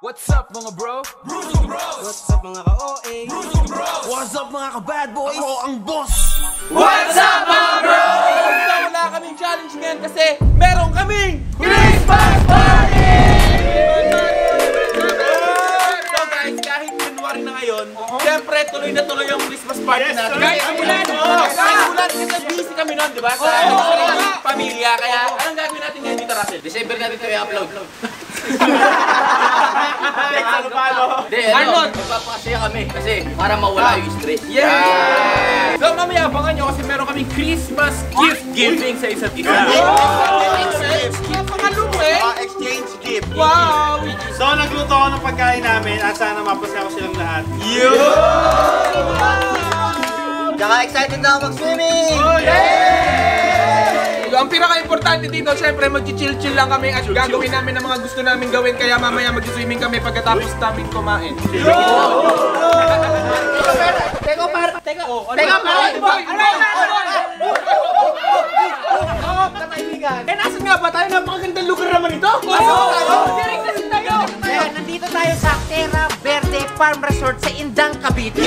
What's up mga bro? Brusong Bros! What's up mga ka-OA? Brusong Bros! What's up mga ka-bad boys? Ako ang boss! What's up mga bro? Wala kaming challenge ngayon kasi meron kaming Christmas Party! So guys, kahit January na ngayon, siyempre tuloy na tuloy yung Christmas party natin. Kahit ulan! Kahit ulan kasi busy kami nun, di ba? Sa pamilya, kaya anong gagawin natin ngayon dito, Russell? December natin ito i-upload. Arnold! Magpapakasaya kami kasi para mawala yung stress. Yeah! So mamaya abangan nyo kasi meron kaming Christmas gift giving sa isa't isa. Exchange gift. Wow! So nagluto ako ng pagkain namin at sana mapasaya ko silang lahat. Tsaka excited na ako mag-swimming! So, ang pinaka-importante dito, syempre mag-chill-chill lang kami at gagawin namin ang mga gusto namin gawin kaya mamaya mag-swimming kami pagkatapos namin kumain. Nasaan nga ba tayo? Napakagandang lugar naman ito! Direct na sin tayo! Kaya nandito tayo sa Terra Verde Farm Resort sa Indang, Cavite.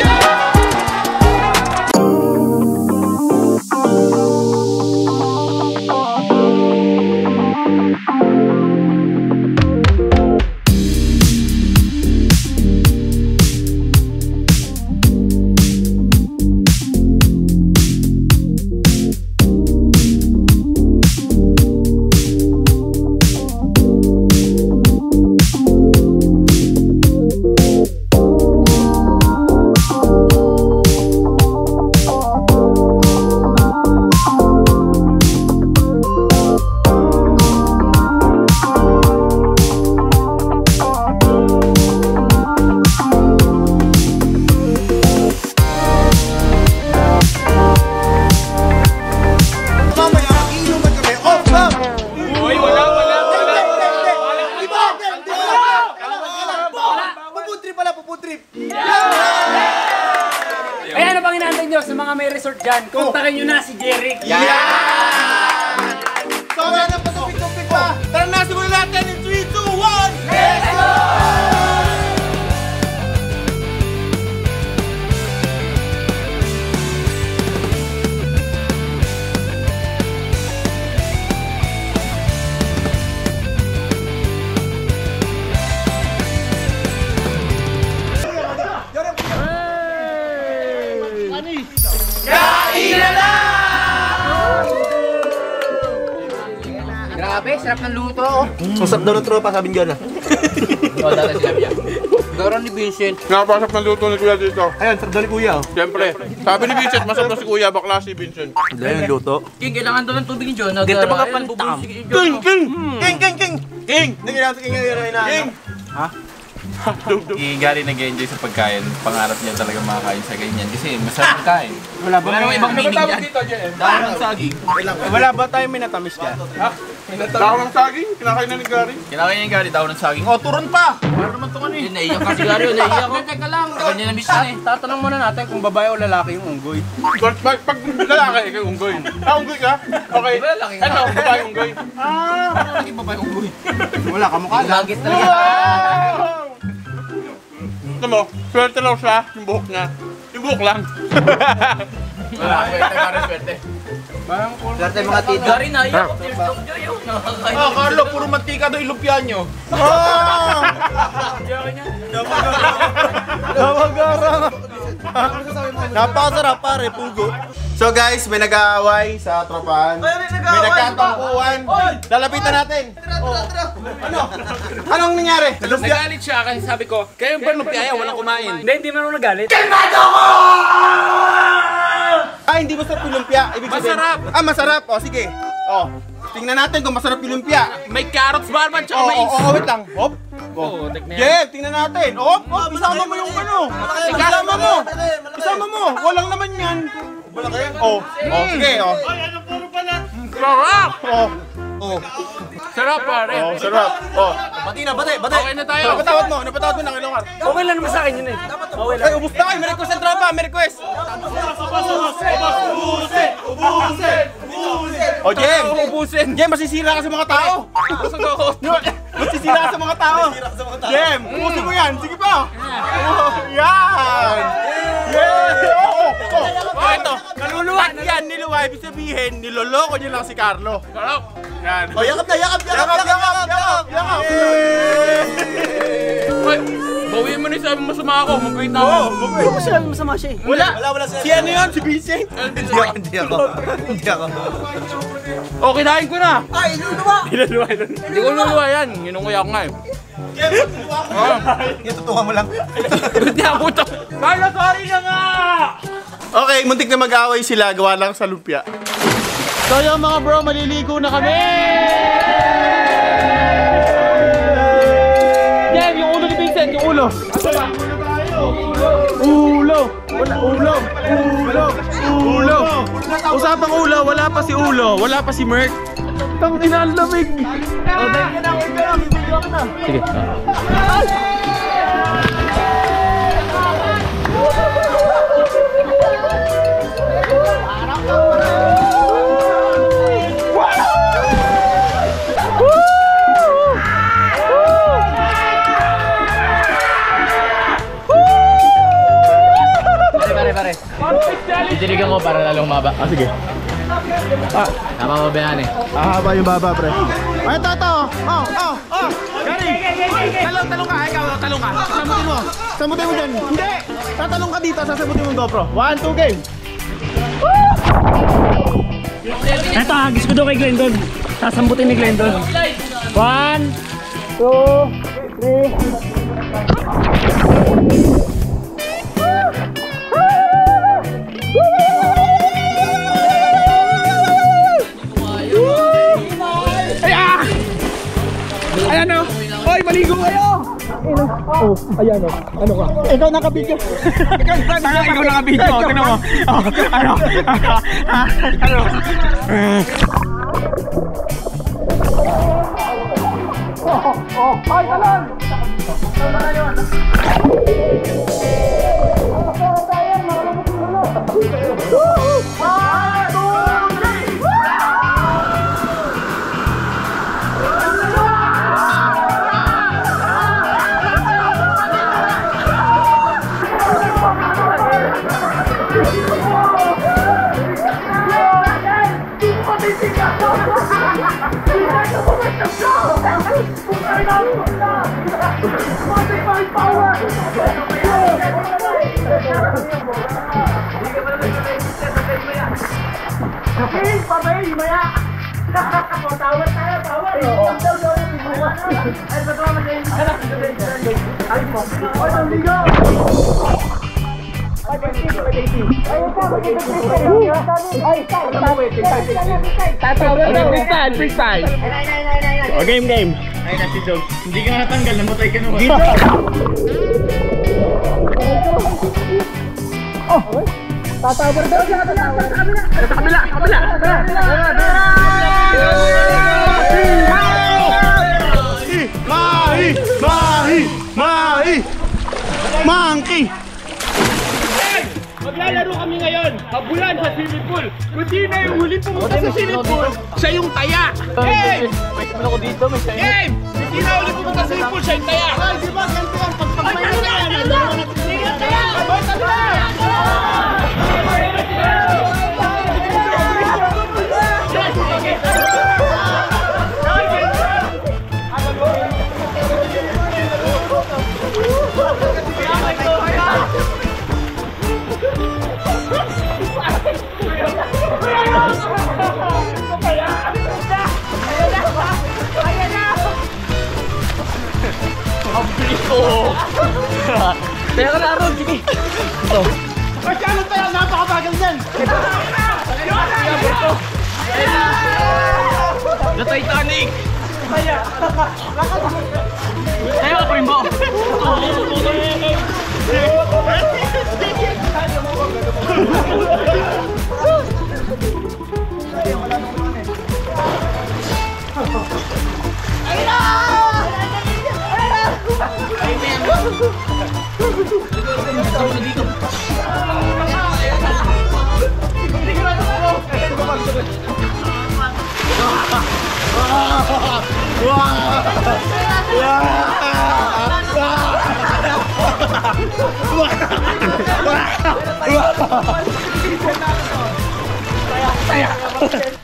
Eh ano bang inaantay nyo sa mga may resort dyan? Kontakin nyo na si Jeric! So wala na patupik-tupik pa! Tara na, simulan natin in 3, 2, 1! Let's go! Grabe, sarap ng luto. Susap daw ng tropa, sabi niya na. O, dati sinabi yan. Gawin ni Vincent. Napasap ng luto ni Kuya dito. Ayun, sarap daw ni Kuya. Siyempre, sabi ni Vincent, masarap na si Kuya, bakla si Vincent. Hindi yung luto. King, kailangan doon ng tubig dyan. Ganda mga pantam. King! King! King! King! Nagiging si King na King! Gary nag-enjoy sa pagkain. Pangarap niya talaga makakain sa ganyan kasi masarap kain. Wala namang ibang meaning dyan. Dahil ng saging. Wala ba tayo may natamis ka? Ha? Dahon ng saging? Kinakain na ni Gary? Kinakain niya yung Gary, dahon ng saging. Oh, turon pa! Para naman ito Hindi, naiyak ka si Gary. Naiyak ko. Teka lang. Kanya na miss eh. Tatanong muna natin kung babae o lalaki yung unggoy. Pag lalaki, ikaw unggoy. Unggoy ka? Okay. Ano? Babae unggoy. Naging babae unggoy. Wala, kamukha lang. Lagit talaga. Ito mo, swerte lang siya, yung buhok niya. Yung buhok lang. Wala, swerte Gary, swerte. Swerte mga tito. Gary, naiyak ko. Tears of joy. Ah, Carlo, puro mantika daw ilupya nyo. Napakasarap pare, pugo. So guys, may nag-aaway sa tropahan. May nagkatampuan. Lalapitan natin. Ano? Anong nangyari? Nagalit siya kasi sabi ko, kayo ba nagpiaya, walang kumain? Hindi man ako nagalit. Hindi masarap yung lumpia. Ibig sabihin, Masarap. Masarap. O, sige. O, tingnan natin kung masarap yung lumpia. May carrots ba naman, tsaka mais? Wait lang. Hop. Oo, tek na yan. Yeah, tingnan natin. Hop, isama mo yung ano. Isama mo. Isama mo. Walang naman yan. Sige. Ano puro pala? Sarap! Oh. Sarap pare. Oh, sarap. Oh. Bati na, bati. Okay na tayo. Napatawad mo ng ilongkar. Okay lang naman sa akin yun eh. Okay lang. Ay, ubus na kayo. May request ang tropa. May request. Ubusin! Ubusin! Ubusin! O, Jem! Ubusin. Jem, masisira ka sa mga tao! Busog ako. Masisira ka sa mga tao! Jem, ubusin mo yan! Sige pa! Yan! Oh, ito, naluluwag yan, niluwa. Ibig sabihin, niloloko niyo lang si Carlo. Karok. Yan. Oh, yakap na, yakap! Hoy, bawiin mo na yung sabi masama ako. Mabait na ako. Hindi mo sinabi masama siya eh. Wala siya. Si ano yun? Si Vincent? Hindi ako. O, kinain ko na. Ay, luluwa! Hindi ko luluwa yan. Ginunguya ko nga eh. Itutukan mo lang. Hindi ako ito. Carlo, sorry na nga! Okay, muntik na mag-away sila. Gawa lang sa lumpia. So yung mga bro, maliligo na kami! Jem, yung ulo ni Vincent, yung ulo. Ulo! Usapang ulo, wala pa si ulo, wala pa si Merc. Tang ina, ang lamig! Sige. Pare. Didirigan ko para lalong maba. Ah, sige. Tama mo ba yan eh? Haba yung baba, pre. Ay, ito! Gary! Talong ka, ikaw, talong ka. Samutin mo dyan. Hindi! Tatalong ka dito, sasamutin mo yung GoPro. 1, 2, game! Eto, hagis ko daw kay Glendon. Sasambutin ni Glendon. 1, 2, 3. Ayan o! Hoy, maligo kayo! Oh, ayan o. Ano ka? Ikaw nakabidyo. Ikaw nakabidyo. Tignan mo. Ano? Ay, talon! Freestyle. O, game. Ay, nasi Dog. Hindi ka natanggal, namatay ka naman. Dito! Oh! Tatawar daw siya! Sa kabila! Monkey! Maglalaro kami ngayon, habulan sa swimming pool. Kung di na yung huling pumunta sa swimming pool, siya yung taya. Game! Game! Hindi na huling pumunta sa swimming pool, siya yung taya. Ay, di ba? Ganito yan. Pagpagmay na yan. Hindi yung taya! Ay, Kaya ka na Aaron, sige. Ito. Kasi anong tayo? Napakabagal yan! The Titanic! Kaya ka primo!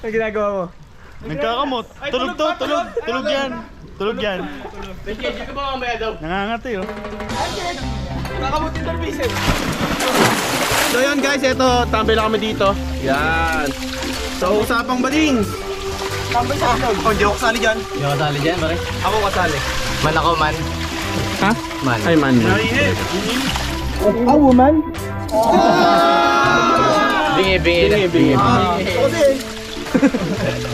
Ang ginagawa mo? Nagkakamot. Tulog to, tulog. Tulog yan. Tulog yan. Nag-schedule ka ba mamaya daw? Nangangati oh. Nakamutin ng bisit. So yun guys, ito, tambay lang kami dito. Yan. So usapang bading. Tambay sa akin. Oh, hindi ako kasali dyan. Hindi ako kasali dyan, pare. Ako kasali. Man ako, man. Ha? Man. Ay man. woman? Bingi.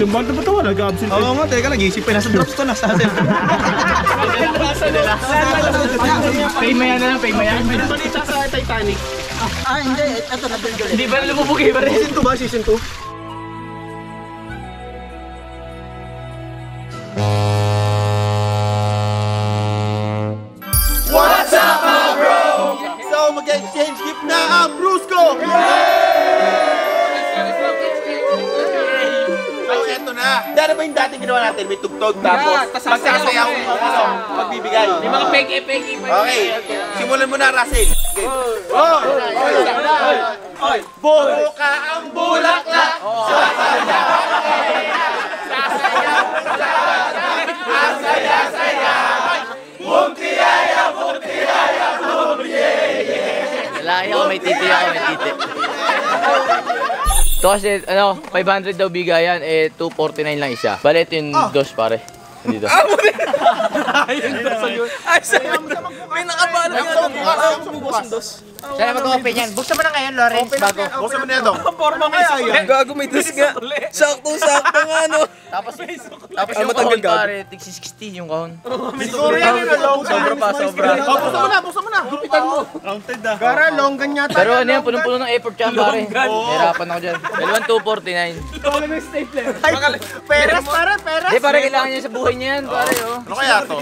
Sumbang na ba ito? Nag-absent. Oo nga, teka, nag-iisip pa. Nasa drops to, nasa atin. Pay maya na lang, pay maya. May balita sa Titanic. Hindi. Ito, nabigay. Hindi ba lumubog eh, pare? Season 2 ba? Season 2? What's up mga bro? So mag-exchange gift na ang Brusco! So eto na. Dahil ba yung dating ginawa natin? May tugtog tapos magsasayaw magbibigay. May mga peke-peke. Okay, simulan mo na Russell. Okay. Buro ka ang bulaklak! Lalaki ako, may titi ako, may titi. Ito kasi, 500 daw bigayan, 249 lang isa. Bale, ito yung dos, pare. Dito. May nakabala ka. Sana mag-open yan. Buksan mo na ngayon, Lawrence, bago. Buksan mo na ito. Forma kaya yan. Gago, may dos nga. Sakto-sakto nga, no? Tapos yung kahon, pare, tig 60 yung kahon. Siguro yan yung long. Sobra pa, sobra. Buksan mo na. Gupitan mo. Counted ah. Gara, longgan yata. Pero ano yan, punong-puno ng effort yan, pare. Hirapan ako dyan. Dalawang 249. Wala may stapler. Peras, pare, peras. Hindi, pare, kailangan niya sa buhay niya yan, pare, oh. Ano kaya to?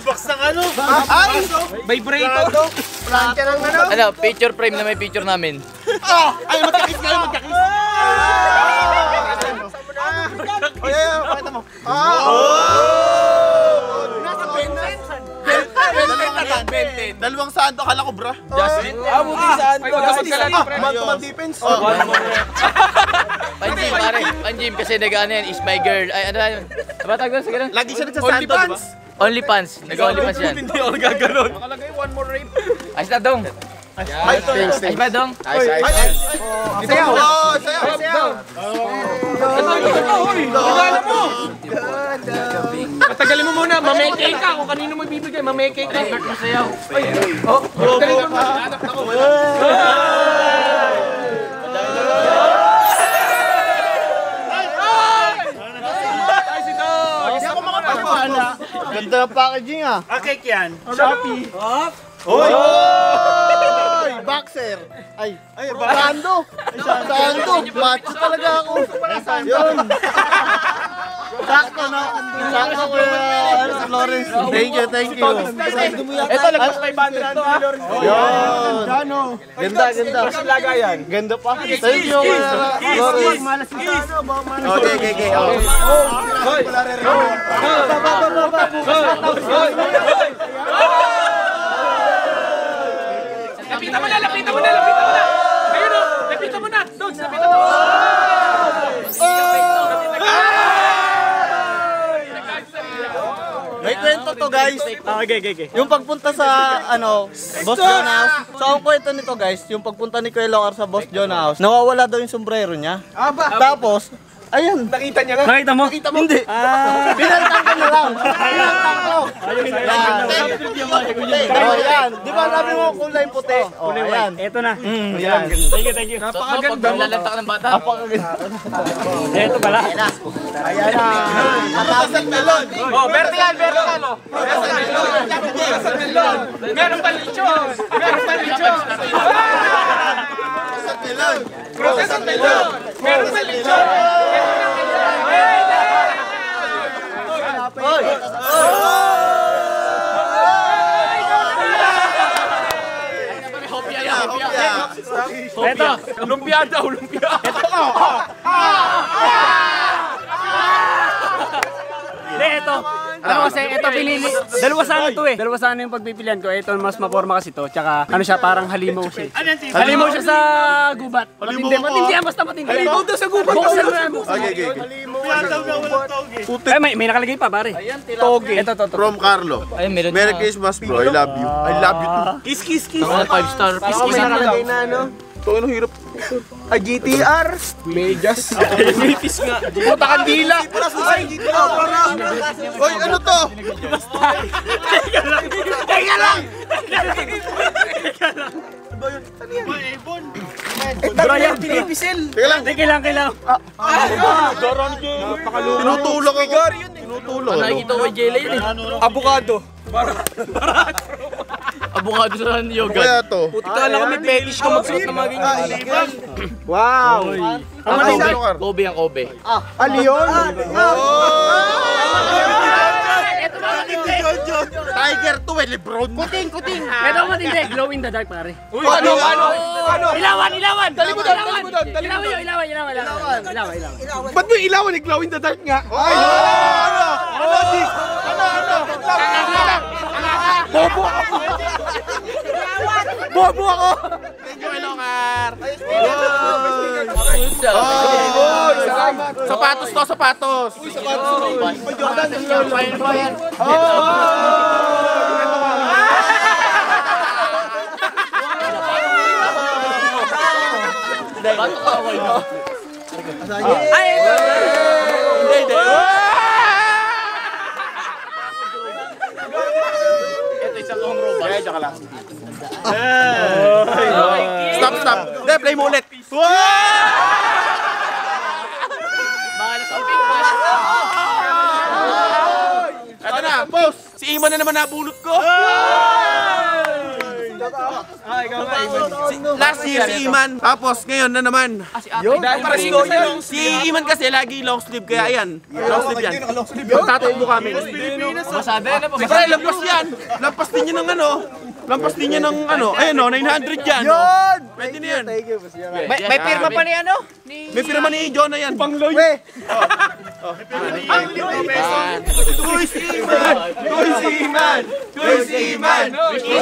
Box ng ano? Ay! Vibrator. Plancha ng ano? Ano, picture frame na may picture namin. Ay, magkakis kayo, magkakis. Ay, pakita mo. Nasa Benten. Dalawang saan to, akala ko bra. Justin? Buti saan ko? Man-to-man defense. Panjim, pare. Panjim, kasi nag-ano yan, is my girl. Ay, ano yun? Diba tawag doon sa ganun? Lagi siya nagsasanto, diba? Only pants. Nag-only pants yan. Hindi ako gaganon. Nakalagay one more rape. Ayos na, dong. Ay, Ayos ba, dong? sayaw! Sayaw! Regalo mo! Patagalin mo muna, mameke ka. Kung kanino mo ibibigay, mameke ka. Effort mo sayaw. Galing mo. Ganda ng packaging ah. Cake yan. Shopee! Oy! Boxer! Ay, Sando! Sando! Match talaga ako! Yun! Sakto na! Sakto ko Lawrence! Thank you! Ito, lagpas 500 to ha. Yun! Ganda! Lagayan. Ganda pa! Thank you! Lawrence! Okay. Lapitan mo na. Ayun o, lapitan mo na. Dogs, lapitan mo. May kwento to guys. Okay. Yung pagpunta sa Boss John House. So ang kwento nito guys, yung pagpunta ni Kuya Locar sa Boss John House, nawawala daw yung sombrero niya. Tapos, ayan. Nakita niya nga. Nakita mo? Hindi. Pinalitan ko na lang. Pinalitan ko. Ayan. Di ba sabi mo kulay puti? Ayan. Ito na. Ayan. Thank you. Napakaganda. Lalanta ka ng bata. Ito pala. Ayan na. Oh, vertical. Oh. Meron pa lechon. Proseso melon. Meron pa lechon. Ito, lumpiada. Hindi, ito. Ano kasi, ito pinili. Dalawa sana to eh. Dalawa sana yung pagpipilian ko. Ito mas maporma kasi to. Tsaka ano siya, parang halimaw siya. Halimaw siya sa gubat. Matindi, matindi yan. Basta matindi. Halimaw daw sa gubat. Buksan mo yan, buksan. Okay. Ay, may nakalagay pa, pare. Toge. Ito. From Carlo. Ay, meron Merry na. Christmas bro, I love you. I love you too. Kiss, kiss, kiss. Ako na 5-star. Ako may nakalagay na ano. Ito ano hirap. Ay, GTR. Medyas. Metis nga. Puta kandila. Ay, Oy, ano to? Teka lang! Brian, tinipisil. Teka lang. Teka lang. Tinutulog ako. Tinutulog. Nakikita ko kay Jelly yun eh. Avocado. Abukado sa yoga. Kaya to. Puti ka lang kami fetish ko magsuot ng mga ganyan. Wow. Ang Kobe ang Kobe. Leon. Tiger to eh, Lebron. Kuting. Ito ang matindi. Glow in the dark, pare. Ano? Ilawan! Dali mo doon. Ilawan. Ba't mo ilawan ni glow in the dark nga? Bobo ako! Thank you, Elongar! Sapatos to, sapatos! Ito isang kong robot. Stop! Hindi, play mo ulit! Mahalas ang pink man. Ito na, boss! Si Iman na naman nabulot ko! Last year si Iman, tapos ngayon na naman. Si Iman kasi lagi long sleeve, kaya ayan, long sleeve yan. Tatakbo kami. Masabi na pa. Kasi lampas yan, lampas din niya ng ano, ayun o, 900 yan. Pwede na yan. May pirma pa ni ano? May firma ni John na yan. Pangloy. Kuy si Iman! Si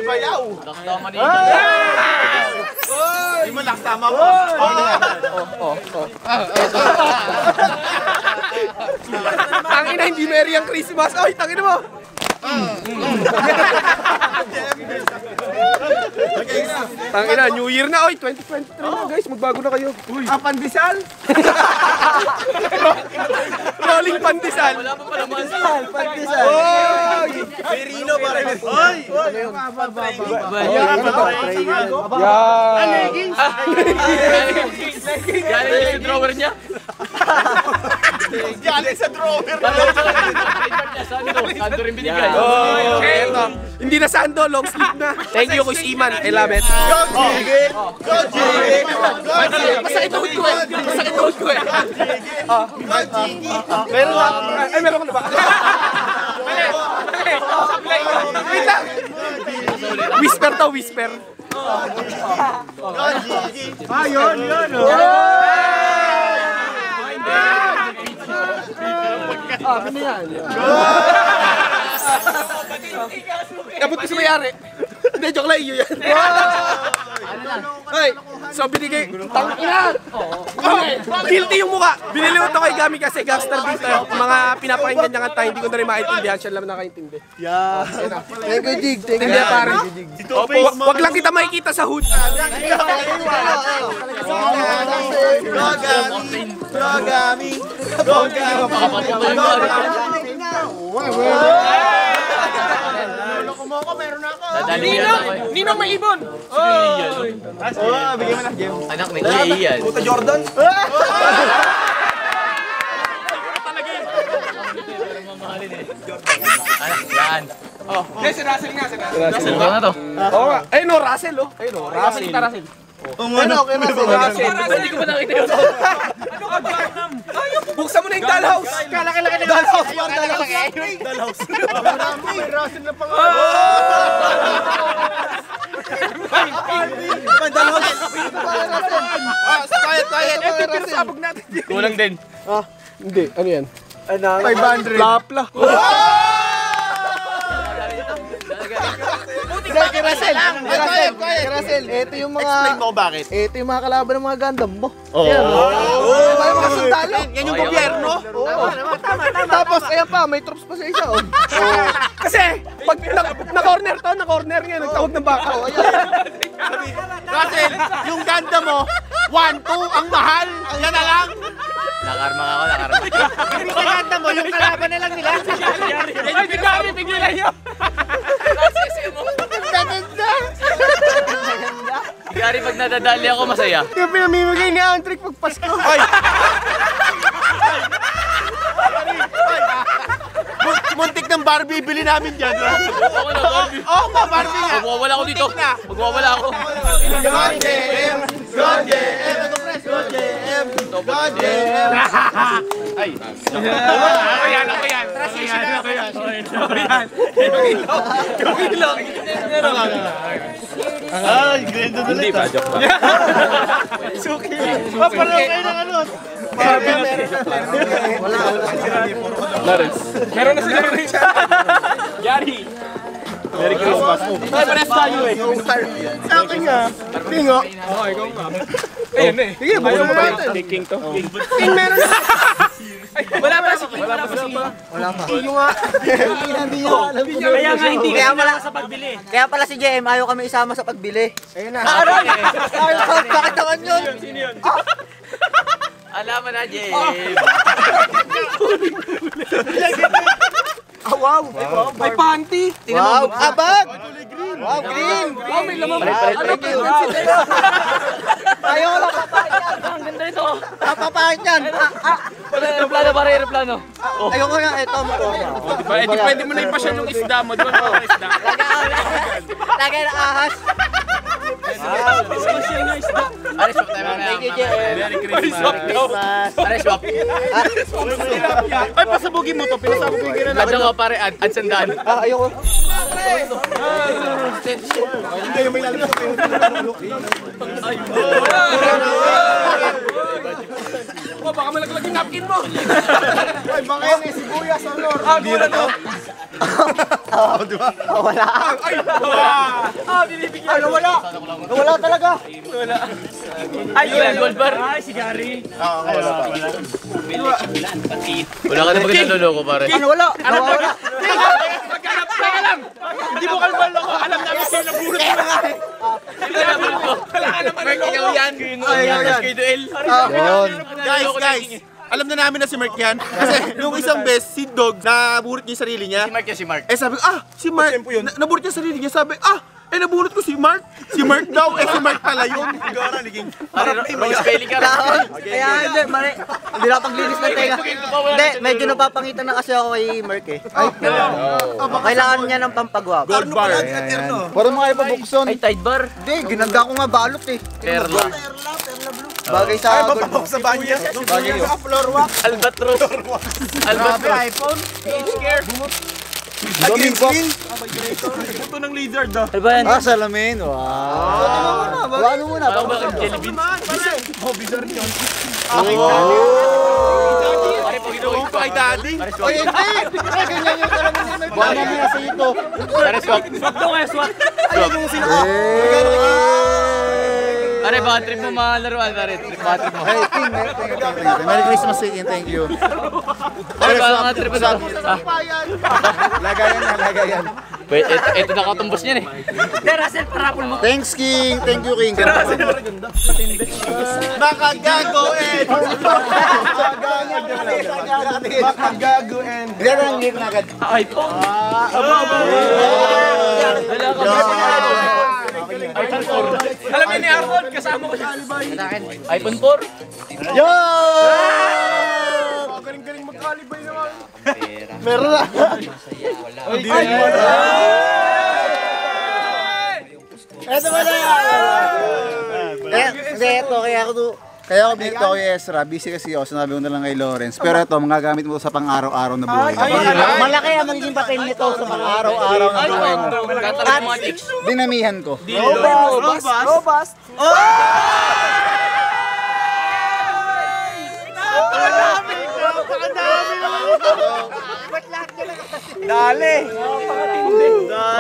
Bayaw! Tama ni Di mo lang tama mo. Tangina, hindi merry ang Christmas. Ay, tangina mo. Tangina, New Year na. Oy, 2023 na guys. Magbago na kayo. Pandesal? Rolling pandesal. Wala pa pala man. Pandesal. Oy! Merino pa rin. Oy! Galing yung drawer niya. Galing sa drawer. Sando rin binigay. Eto. Hindi na sando, long sleeve na. Thank you, Kuya Iman. I love it. Masakit tuhod ko eh. Meron ka. Ay, meron ka na ba? Wait lang. Whisper to, whisper. Yun. Abot ko sa may-ari. Hindi, joke lang, iyo yan. Ay, so binigay, tangina! Guilty yung mukha. Binili ko ito kay Gami kasi gangster dito. Mga pinapakinggan niya kanta, hindi ko na rin makaintindihan. Siya lang nakaintindi. Thank you, Jig. Thank you, pare. Wag lang kita makikita sa hood. Ninong may ibon! Bigyan mo na, Jem. Anak ni Ian. Puta Jordan. Anak, yan. Si Russell nga. Russell ba na to? Oo nga. Ayun o, Russell o. Ayun o, Russell. Ano, kay Russell. Hindi ko ba nakita yun? Buksan mo na yung dollhouse. Kalaki-laki na Dollhouse. Dollhouse. May Russell na pang... Quiet. Pinasabog natin. Kulang din. Hindi, ano yan? 500. Lapla. Kay Russell, ito yung mga... Explain mo bakit. Ito yung mga kalaban ng mga Gundam mo. May mga sundalo. Yan yung gobyerno. Tapos, ayan pa, may troops pa sa isa. Kasi, pag na-corner to, na-corner nga, nagtawag ng baka. Russell, yung ganda mo, 1-2, ang mahal. Yan na lang. Nakarma ako, nakarma. Hindi ka ganda mo, yung kalaban na lang nila. Ay, bigari, tigilan nyo. Gary, pag nadadali ako, masaya. Yung pinamimigay ni Antrick pag Pasko. Muntik ng Barbie, bili namin dyan. Ako na, Barbie. Oo, Barbie nga. Magwawala ako dito. Magwawala ako. Hindi pa, joke lang. Meron na siguro rin siya. Gary. Merry Christmas. Ay, pares tayo eh. Sa akin nga. Tingo. Oo, ikaw nga. Ayun eh. Sige, ayaw mo ba ito? King to. King meron na. Wala pa si King. Wala pa. King nga. Kaya nga hindi kaya pala sa pagbili. Kaya pala si JM ayaw kami isama sa pagbili. Ayun na. Bakit naman yun? Sino yun? Alam mo na, James. Wow. May panty. Wow, abag! Wow, green! Wow, may lamang. Ayaw lang Ang ganda ito. papapahit yan. Aeroplano, para aeroplano. Ayoko nga, ito mo. Di pwede mo na ipasyan yung isda mo. Di ba mga isda? Lagay na ahas. Ares, swap tayo mamaya. Thank you, JM. Merry Christmas. Ares, swap. Ay, pasabugin mo to. Pinasabugin ka na. Adyan ko, pare. Ad sandaan. Ayoko. Oh, baka malaglag yung napkin mo. Ay, mga yan eh, sibuyas, honor. Gulat to. Wala. Binibigyan. Ay, nawala. Wala talaga. Ay, yun, gold bar. Ay, si Gary. Wala ka na pag naloloko, pare. Ano, wala? Wala. Maghanap ka lang. Hindi mo kalbal ako. Alam namin sa'yo na burot mo na. Wala ka naman. Mark, ikaw yan. Kay Duel. Guys. Alam na namin na si Mark yan. Kasi nung isang beses, si Dog, naburit niya yung sarili niya. Si Mark yan, si Mark. Eh sabi ko, si Mark, naburit niya sarili niya. Sabi, nabunot ko si Mark. Si Mark daw, si Mark pala yun. Pare, wrong spelling ka. Kaya hindi, mali. Hindi na paglinis ng tenga. Hindi, medyo napapangitan na kasi ako kay Mark eh. Kailangan niya ng pampagwap. Gold bar. Parang mga ipabukson. Ay, tide bar. Hindi, ginanda ko nga balot eh. Perla. Bagay sa gold. Sa banya. Bagay yun. Albatros. Albatros. iPhone. Care. Green screen. Ito ng lizard ah. Ano ba yan? Salamin. Wow. Ano muna? Parang ba ang jelly beans? Pare, pag ito Ito kay Daddy. Pare, swap. Ganyan yung salamin na may buwan mo sa ito. Pare, swap. Swap daw kaya, swap. Swap. Pare, baka trip mo mga laruan, pare. Baka trip mo. Hey, King, Merry Christmas, King. Thank you. Pare, baka mga trip mo. Lagayan. Wait, ito nakatumbos niyan eh. Thanks, King. Thank you, King. Makagagoin. Makagaguin. Ganyan ang ngit na agad. iPhone. Wala ka ba? iPhone 4. Alam niyo ni Arnold, kasama ko siya. iPhone 4. Yo! Galing-galing mag-alibay naman. Meron na. Ito ba na? Hindi, ito. Kaya ako Kaya ako binito ako kay Ezra, busy kasi ako, sinabi ko na lang kay Lawrence. Pero ito, magagamit mo sa pang-araw-araw na buhay. Malaki ang magiging papel nito sa mga araw-araw na buhay mo. Dinamihan ko. Robust! Dali!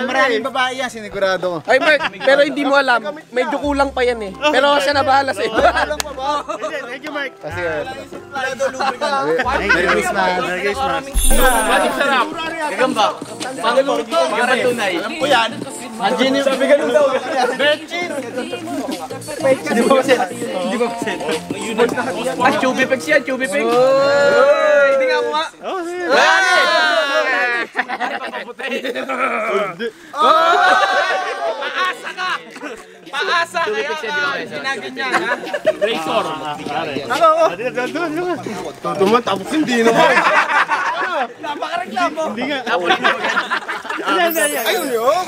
Maraming babae yan, sinigurado ko. Ay Mark, pero hindi mo alam, medyo kulang pa yan eh. Pero siya na bahala sa iyo. Thank you, Mark. Kasi, Merry Christmas. Merry Christmas. Bakit sarap? Gagamba. Gagamba tunay. Alam ko yan. Andiyan yung... Sabi ganun daw. Betchin! Hindi ba kasi? Hindi ba kasi? Ah, Chubipix yan, Chubipix. Hindi nga mo nga. Paasa ka! Paasa kaya ginaganyan ha? Razor. Tuman tapos hindi naman. Napakareklamo! Hindi nga. Ayun yun.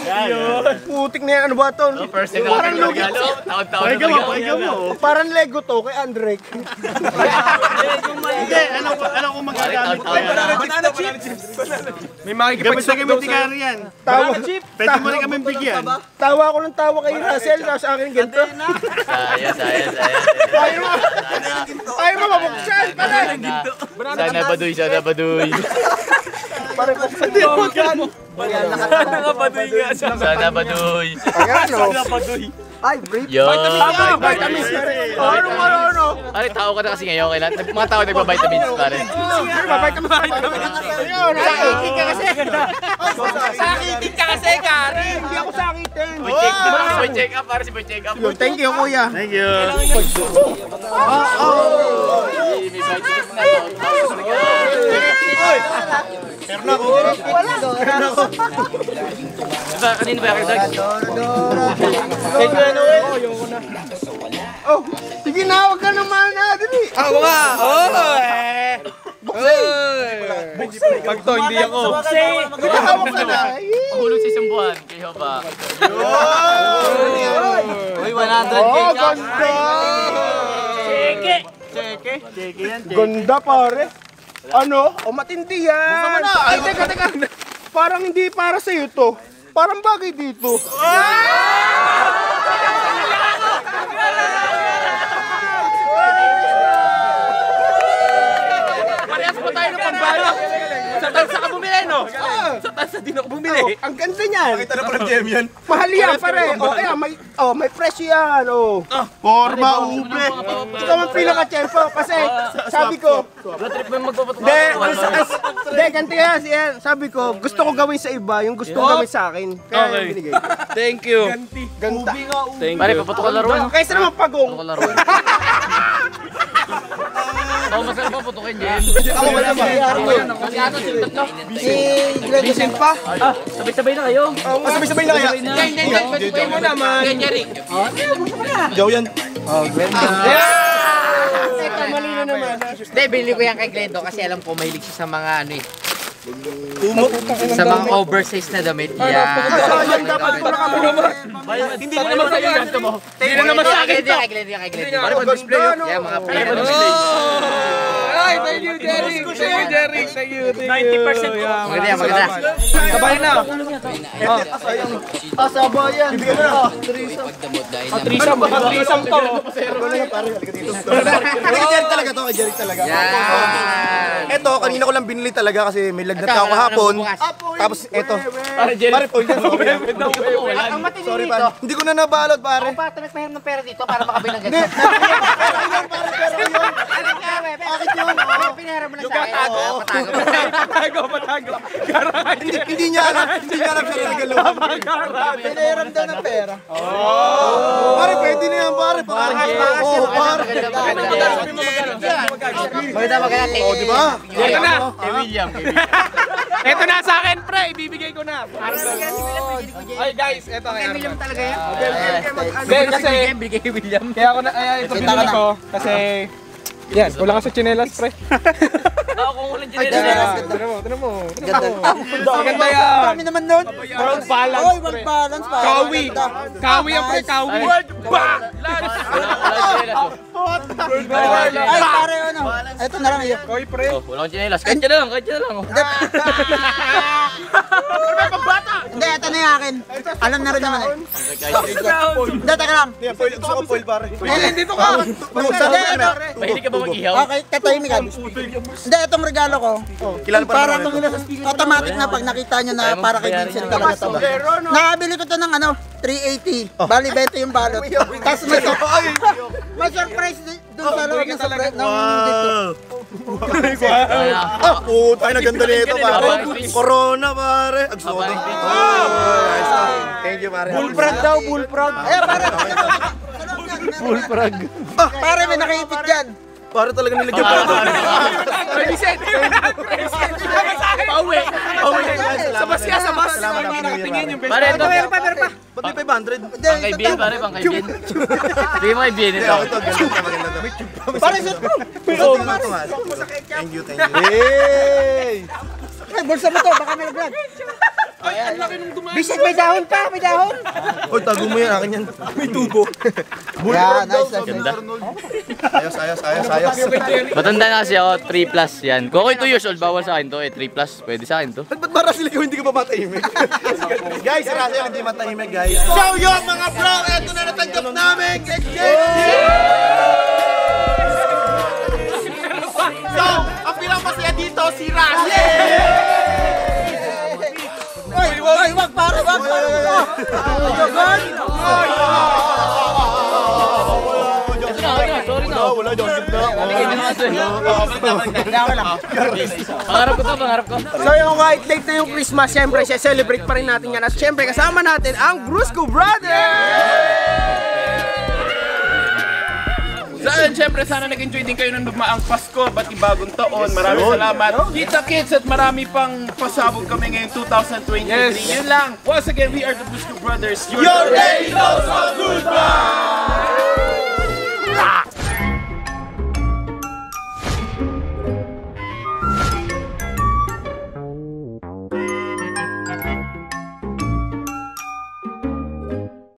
Putik na yan. Ano ba ito? Parang lugi. Pakinggan mo. Parang Lego to kay Andrek. Hindi. Alam ko magagamit ko yan. Banana chips! May makikipagsabi mo tigari yan. Tawa. Pwede mo rin kami bigyan. Tawa ako ng tawa kay Russell. Tapos akin ganito. Sayang. Ayaw mo mabuksan. Sana baduy. Hindi mo gan. Sana baduy. Ay, brief. Yo. Vitamins na rin. Ano? Pare, tao ka na kasi ngayon. Mga tao nagpa-vitamins, pare. Sakitin ka kasi. Sakitin ka kasi, Kari! Hindi ako sakitin. Si Boy Check Up, pare, si Boy Check Up. Thank you, kuya. Thank you. May vitamins na. Kanino ba yung dag? Oh, sige na, huwag ka naman na. Dali. Ako nga! Pag to, hindi ako. Hawak ka na. Mahulog sa isang buwan. Kayo ba? Uy, 100k Oh, ka! ganda. Ganda, pare. Ano? O, matindi yan. Ay, teka. Parang hindi para sa'yo to. Parang bagay dito. Parehas pa tayo ng pambayad. Sa tansa ka bumili, no? Sa tansa din ako bumili. Ang ganda niyan. Nakita na pala gem yan. Mahal yan, pare. O, ayan, may presyo yan. O. Forma ube. Ikaw ang pinaka-tiyempo. Kasi, sabi ko, Hindi, ganti yan. Sabi ko, gusto ko gawin sa iba, yung gusto ko gawin sa akin. Kaya yung binigay. Thank you. Ganda. Pare, papatok ka laruan. Kaysa naman pagong. Papatok ka laruan. Masarap pa putukin, Jen. Ako wala ba? Bisin pa? Sabay-sabay na kayo. Sabay-sabay na kaya? Pwede mo naman. Jeric. Jow yan. Ito, mali na naman. Hindi, bili ko yan kay Glendo kasi alam ko mahilig siya sa mga ano eh. Sa mga oversized na damit. Sayang, dapat ko na kami naman. Hindi mo naman sa'yo ganito mo. Hindi mo naman sa akin to. Kay Glendo. Pare mo display yun. Yan, mga Ay, thank you, Jeric. Thank you. 90% off. Maganda. Sabay na. Asaba yan. Bibigyan mo na. Trisam to. Kay Jeric talaga to, kay Jeric talaga. Yan. Ito, kanina ko lang binili talaga kasi may lagnat ako kahapon. Tapos ito. Pare, po yan. Ang matindi Sorry, dito. pare. Hindi ko na nabalot, pare. Ako pa, nagpahiram ng pera dito para makabili ng ganito. Bakit yun? Pinahiram mo lang sa akin. Patago. Hindi niya alam siya nagalaw. Pinahiram daw ng pera. Pare, pwede na yan, pare. Pare. Maganda. Oh, di ba? Ito na. Kay William. Ito na sa akin, pre. Ibibigay ko na. Ay, guys. Ito kaya. William talaga yan. Then, kasi, Bigay kay William. kaya ako na, ito binili ko. Kasi, yan, wala ka sa chinelas, pre. Ako kung walang generation. Tignan mo. Ganda. Maganda yan. Kami naman nun. World balance, Oy, pre. mag-balance pa. Kawi. Kawi ang pre, kawi. World balance. Ay, pare, ano? Ito na lang yun. Oh, wala akong chinelas. Kahit yan na lang, kahit yan na lang. Oh. Hindi, ito na yung akin. Alam na rin naman eh. Hindi, teka lang. Gusto ko foil pare. Dito ka. Hindi, ito. Mahilig ka ba mag-ihaw? Okay, katahimikan. Hindi, itong regalo ko. Kilala pa Para naman ito. automatic na pag nakita nyo na para kay Vincent talaga to. Nakabili ko to ng ano, 380. Bali, 20 yung balot. Tapos may surprise dun sa loob ng surprise ng dito. Puta, ay naganda nito pare. Corona pare. Agsodo. Thank you pare. Bullfrog daw, bullfrog. Eh, pare. Bullfrog. Pare, may nakaipit dyan. Pare talaga nilagyan pa. Pauwi. Sa bus ka, sa bus. Pare, ito. Meron pa. Ba't may 500? Pang kaibigan, pare, pang kaibigan. Bigyan mo kaibigan ito. Ito, maganda to. Pare, set mo. Thank you. Hey! Ay, bulsa mo to, baka nalaglag. Bisit, may dahon pa, may dahon. Oy, tago mo yan, akin yan. May tubo. Yeah, nice. Ganda. Ayos. Matanda na kasi ako, 3 plus yan. Kung ako'y 2 years old, bawal sa akin to. 3 plus, pwede sa akin to. Ba't para sila hindi ka pa matahimik? Guys, si Russell hindi matahimik, guys. So, yun mga bro, eto na natanggap namin. So, ang pinapasaya dito si Russell! Oy, wag pare, wag. Sorry na. Wala, joke na. Pangarap ko. So yung white late na yung Christmas, syempre celebrate pa rin natin yan. At syempre kasama natin ang Brusco Brothers! So ayun, syempre sana nag-enjoy din kayo ng dumaang Pasko, pati bagong taon. Maraming salamat. Kita kits at marami pang pasabog kami ngayong 2023. Yun lang. Once again, we are the Brusco Brothers. Your day goes on goodbye!